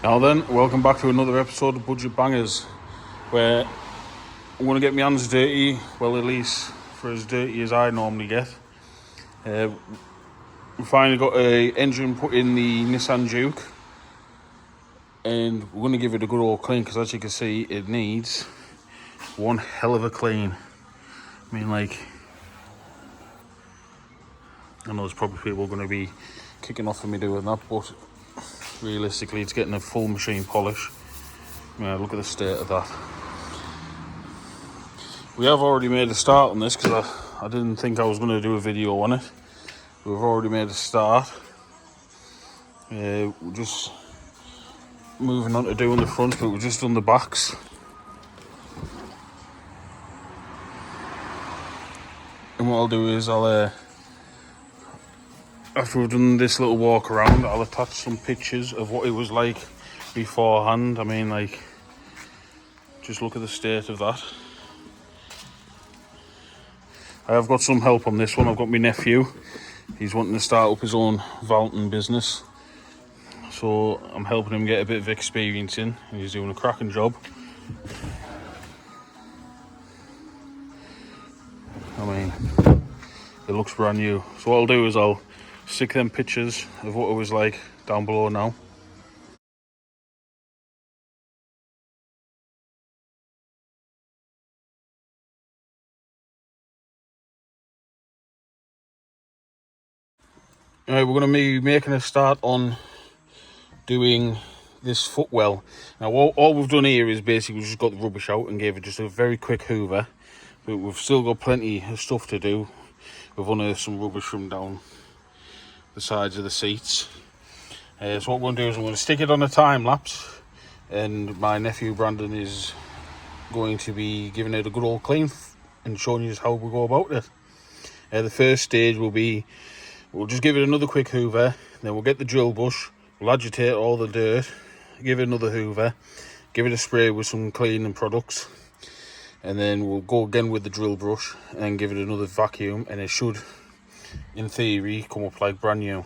Now then, welcome back to another episode of Budget Bangers, where I'm going to get my hands dirty, well at least for as dirty as I normally get. We finally got an engine put in the Nissan Juke, and we're going to give it a good old clean, because as you can see, it needs one hell of a clean. I mean, like, I know there's probably people going to be kicking off for me doing that, but realistically it's getting a full machine polish. Look at the state of that. We have already made a start on this, because I didn't think I was going to do a video on it. We've already made a start. We're just moving on to doing the front, but we've just done the backs. And what I'll do is after we've done this little walk around, I'll attach some pictures of what it was like beforehand. I mean, like, just look at the state of that. I have got some help on this one. I've got my nephew. He's wanting to start up his own vaulting business, so I'm helping him get a bit of experience in, and he's doing a cracking job. I mean, it looks brand new. So what I'll do is I'll stick them pictures of what it was like down below now. Alright, we're going to be making a start on doing this footwell. Now all we've done here is basically we've just got the rubbish out and gave it just a very quick hoover, but we've still got plenty of stuff to do. We've unearthed some rubbish from down the sides of the seats. So what we're going to do is I'm going to stick it on a time lapse, and my nephew Brandon is going to be giving it a good old clean and showing you how we go about it. The first stage will be, we'll just give it another quick hoover, then we'll get the drill brush, we'll agitate all the dirt, give it another hoover, give it a spray with some cleaning products, and then we'll go again with the drill brush and give it another vacuum, and it should, in theory, come up like brand new.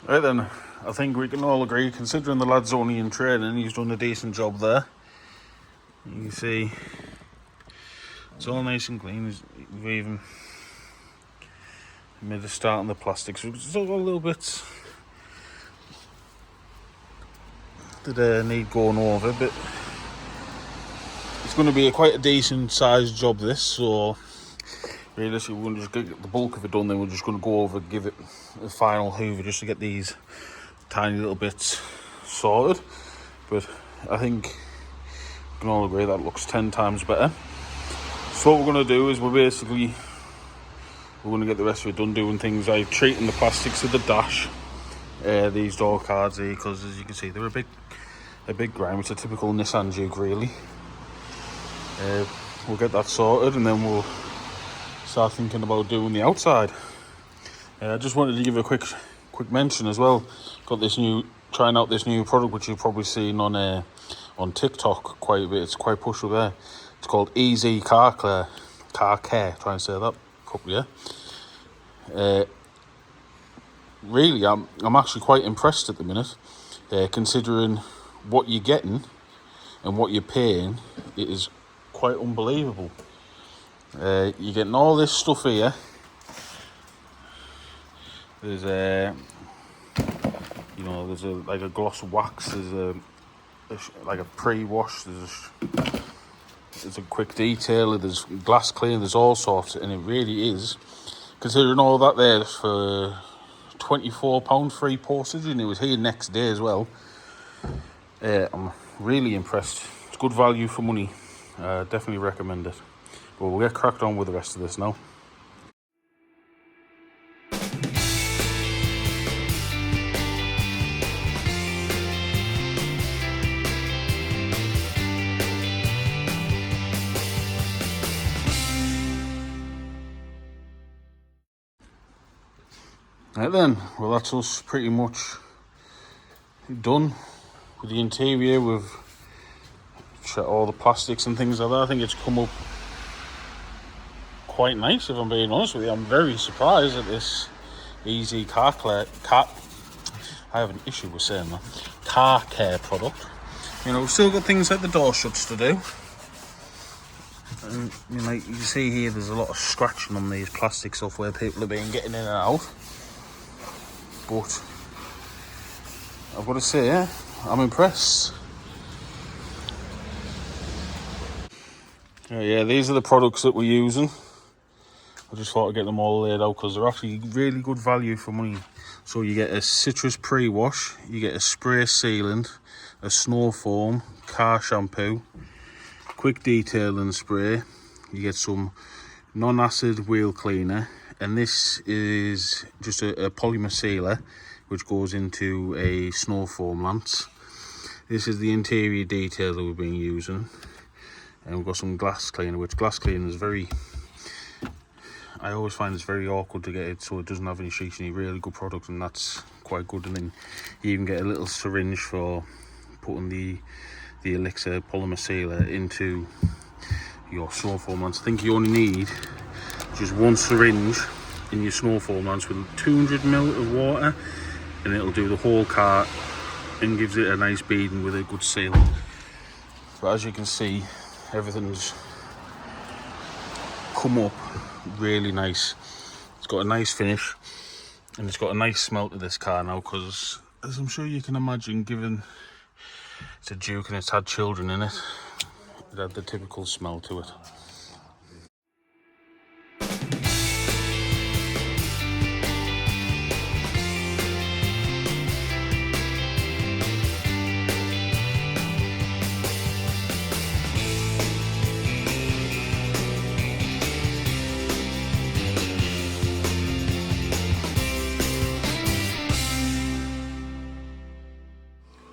Right then, I think we can all agree, considering the lad's only in training, he's done a decent job there. You can see it's all nice and clean. We've even made a start on the plastics. We've still got a little bit that need going over, but it's going to be quite a decent sized job this, so realistically we're going to just get the bulk of it done, then we're just going to go over, give it a final hoover just to get these tiny little bits sorted. But I think we can all agree that looks 10 times better. So what we're going to do is we're going to get the rest of it done, doing things like treating the plastics of the dash, these door cards here, because as you can see they're a big grime. It's a typical Nissan Juke really. We'll get that sorted, and then we'll start thinking about doing the outside. I just wanted to give a quick mention as well. Got trying out this new product, which you've probably seen on TikTok quite a bit. It's quite pushed there. It's called Easy Car Care. Try and say that properly. Really, I'm actually quite impressed at the minute, considering what you're getting and what you're paying. It is quite unbelievable. You're getting all this stuff here. There's there's like a gloss wax. There's like a pre-wash. There's a quick detailer. There's glass cleaner. There's all sorts, and it really is, considering all that there, for £24 free postage, and it was here next day as well. I'm really impressed. It's good value for money. Definitely recommend it. But we'll get cracked on with the rest of this now. Right then, well that's us pretty much done with the interior. We've checked all the plastics and things like that. I think it's come up quite nice, if I'm being honest with you. I'm very surprised at this Easy car I have an issue with saying that. Car care product. You know, we've still got things like the door shuts to do. And you know, you see here there's a lot of scratching on these plastic stuff where people have been getting in and out. But I've got to say, I'm impressed. Yeah, these are the products that we're using. I just thought I'd get them all laid out because they're actually really good value for money. So you get a citrus pre-wash, you get a spray sealant, a snow foam, car shampoo, quick detailing spray, you get some non-acid wheel cleaner, and this is just a polymer sealer which goes into a snow foam lance. This is the interior detail that we've been using, and we've got some glass cleaner, which glass cleaner is very, I always find it's very awkward to get it so it doesn't have any streaks. You need really good product, and that's quite good. And then you even get a little syringe for putting the Elixir polymer sealer into your snow foam lance. I think you only need just one syringe in your snow foam lance with 200ml of water, and it'll do the whole cart and gives it a nice beading with a good seal. But as you can see, everything's come up really nice. It's got a nice finish, and it's got a nice smell to this car now, because as I'm sure you can imagine, given it's a Duke and it's had children in it, it had the typical smell to it.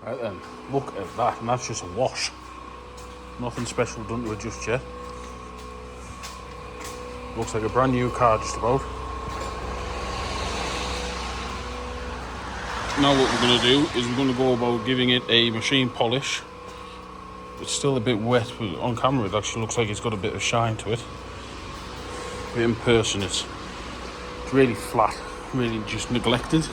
Right then, look at that, and that's just a wash. Nothing special done to it just yet. Looks like a brand new car just about. Now what we're going to do is we're going to go about giving it a machine polish. It's still a bit wet, but on camera it actually looks like it's got a bit of shine to it. But in person it's really flat, really just neglected.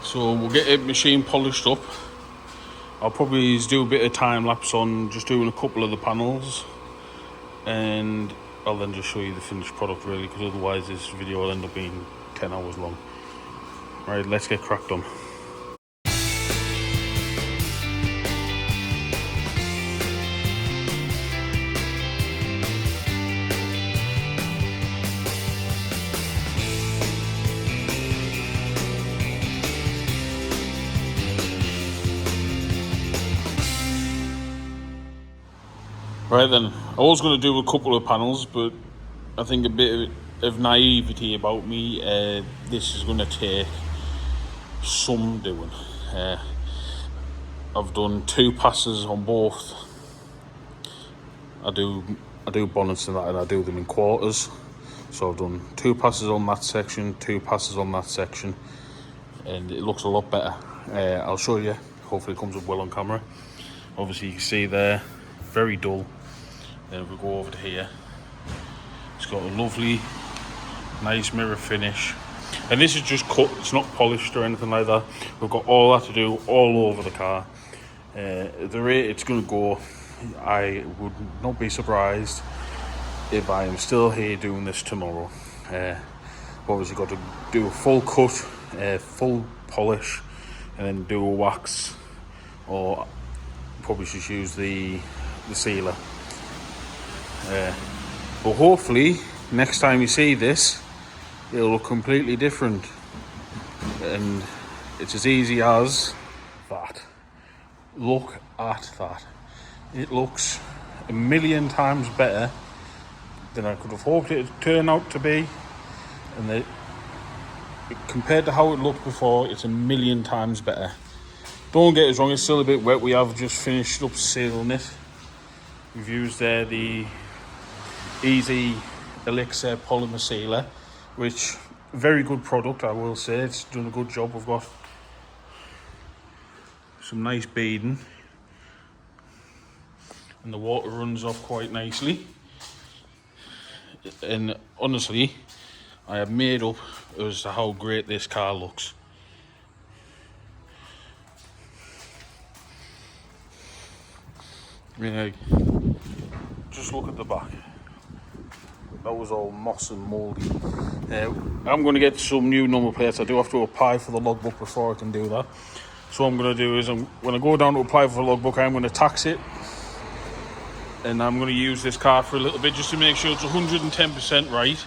So we'll get it machine polished up. I'll probably do a bit of time lapse on just doing a couple of the panels, and I'll then just show you the finished product really, because otherwise this video will end up being 10 hours long. Right, let's get cracked on. Right then, I was going to do a couple of panels, but I think a bit of naivety about me, this is going to take some doing. I've done 2 passes on both. I do bonnets and that, and I do them in quarters. So I've done 2 passes on that section, 2 passes on that section, and it looks a lot better. I'll show you. Hopefully it comes up well on camera. Obviously you can see there, very dull. Then if we go over to here, it's got a lovely, nice mirror finish. And this is just cut, it's not polished or anything like that. We've got all that to do all over the car. The rate it's going to go, I would not be surprised if I am still here doing this tomorrow. Obviously got to do a full cut, full polish, and then do a wax, or probably just use the sealer. But hopefully next time you see this it'll look completely different, and it's as easy as that. Look at that. It looks a million times better than I could have hoped it would turn out to be, and compared to how it looked before, it's a million times better. Don't get us wrong, it's still a bit wet. We have just finished up sealing it. We've used the Easy Elixir polymer sealer, which very good product, I will say. It's done a good job. We've got some nice beading and the water runs off quite nicely. And honestly, I have made up as to how great this car looks. I mean, like, just look at the back. That was all moss and mouldy. I'm going to get some new number plates. I do have to apply for the logbook before I can do that. So what I'm going to do is, when I go down to apply for the logbook, I'm going to tax it. And I'm going to use this car for a little bit just to make sure it's 110% right.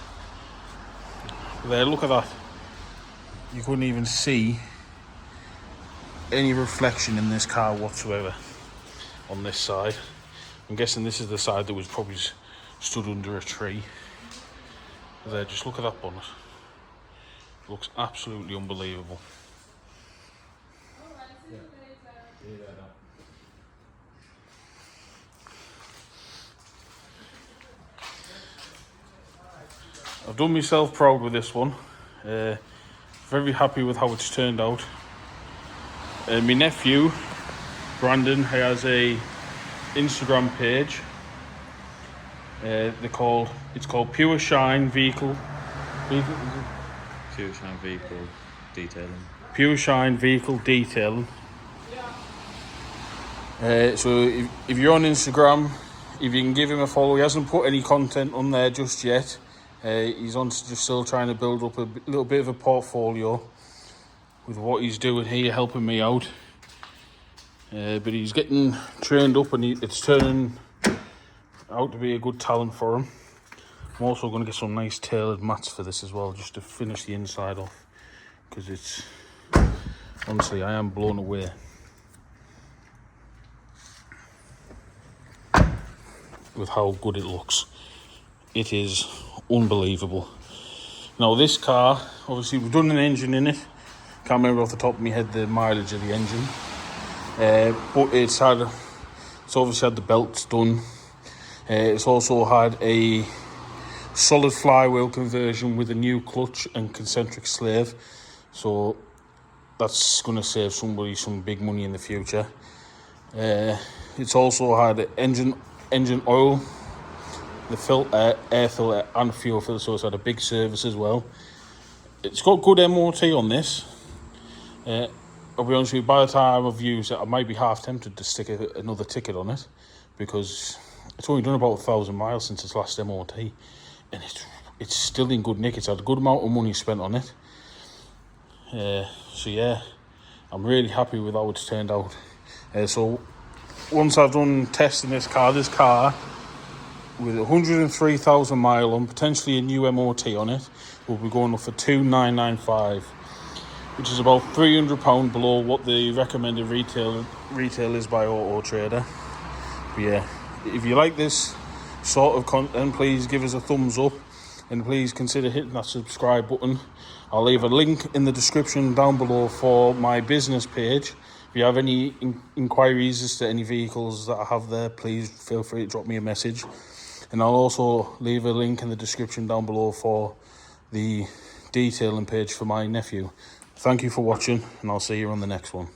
There, look at that. You couldn't even see any reflection in this car whatsoever on this side. I'm guessing this is the side that was probably stood under a tree. There, just look at that bonnet. It looks absolutely unbelievable. I've done myself proud with this one. Very happy with how it's turned out. My nephew, Brandon, he has a Instagram page. It's called Pure Shine Vehicle. Pure Shine Vehicle Detailing. Pure Shine Vehicle Detailing. So if you're on Instagram, if you can give him a follow, he hasn't put any content on there just yet. He's just still trying to build up a little bit of a portfolio with what he's doing here, helping me out. But he's getting trained up, and it's turning out to be a good talent for him. I'm also going to get some nice tailored mats for this as well, just to finish the inside off, because it's, honestly, I am blown away with how good it looks. It is unbelievable. Now this car, obviously we've done an engine in it. Can't remember off the top of my head the mileage of the engine, but it's obviously had the belts done. It's also had a solid flywheel conversion with a new clutch and concentric slave, so that's going to save somebody some big money in the future. It's also had engine oil, the filter, air filter and fuel filter, so it's had a big service as well. It's got good MOT on this. I'll be honest with you, by the time I've used it, I might be half tempted to stick another ticket on it, because it's only done about 1,000 miles since its last MOT, and it's still in good nick. It's had a good amount of money spent on it. So yeah, I'm really happy with how it's turned out. So once I've done testing this car with 103,000 mile on, potentially a new MOT on it, will be going up for 2,995, which is about £300 below what the recommended retail is by Auto Trader. But yeah, if you like this sort of content, please give us a thumbs up, and please consider hitting that subscribe button. I'll leave a link in the description down below for my business page. If you have any inquiries as to any vehicles that I have there, please feel free to drop me a message. And I'll also leave a link in the description down below for the detailing page for my nephew. Thank you for watching, and I'll see you on the next one.